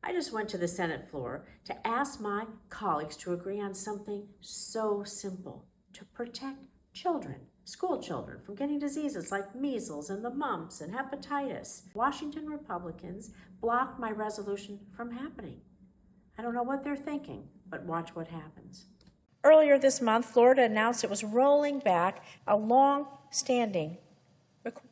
I just went to the Senate floor to ask my colleagues to agree on something so simple: to protect children, school children, from getting diseases like measles and the mumps and hepatitis. Washington Republicans blocked my resolution from happening. I don't know what they're thinking, but watch what happens. Earlier this month, Florida announced it was rolling back a long-standing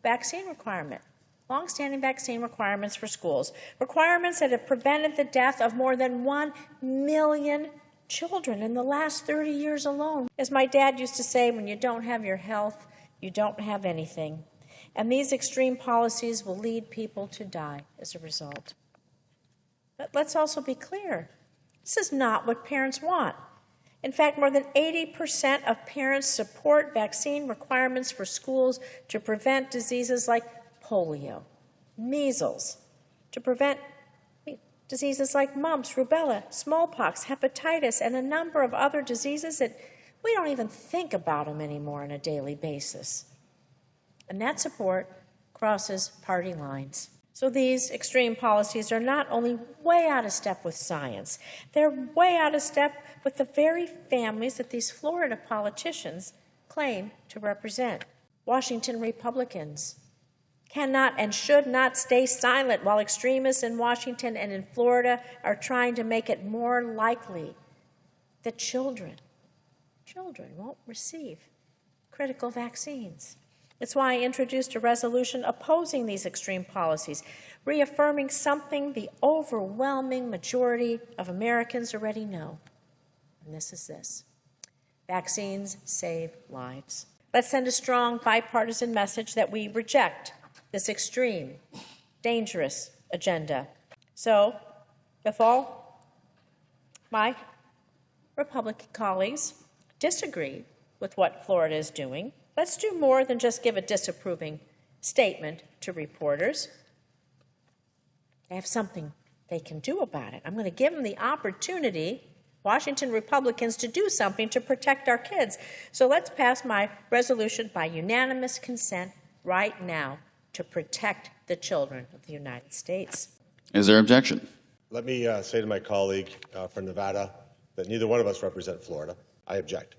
vaccine requirement. Long-standing vaccine requirements for schools, requirements that have prevented the death of more than 1 million children in the last 30 years alone. As my dad used to say, when you don't have your health, you don't have anything. And these extreme policies will lead people to die as a result. But let's also be clear. This is not what parents want. In fact, more than 80% of parents support vaccine requirements for schools to prevent diseases like polio, measles, to prevent diseases like mumps, rubella, smallpox, hepatitis, and a number of other diseases that we don't even think about them anymore on a daily basis. And that support crosses party lines. So these extreme policies are not only way out of step with science, they're way out of step with the very families that these Florida politicians claim to represent. Washington Republicans cannot and should not stay silent while extremists in Washington and in Florida are trying to make it more likely that children won't receive critical vaccines. It's why I introduced a resolution opposing these extreme policies, reaffirming something the overwhelming majority of Americans already know. And this is this: vaccines save lives. Let's send a strong bipartisan message that we reject this extreme, dangerous agenda. So, if all my Republican colleagues disagree with what Florida is doing, let's do more than just give a disapproving statement to reporters. They have something they can do about it. I'm going to give them the opportunity, Washington Republicans, to do something to protect our kids. So let's pass my resolution by unanimous consent right now to protect the children of the United States. Is there objection? Let me say to my colleague from Nevada that neither one of us represent Florida. I object.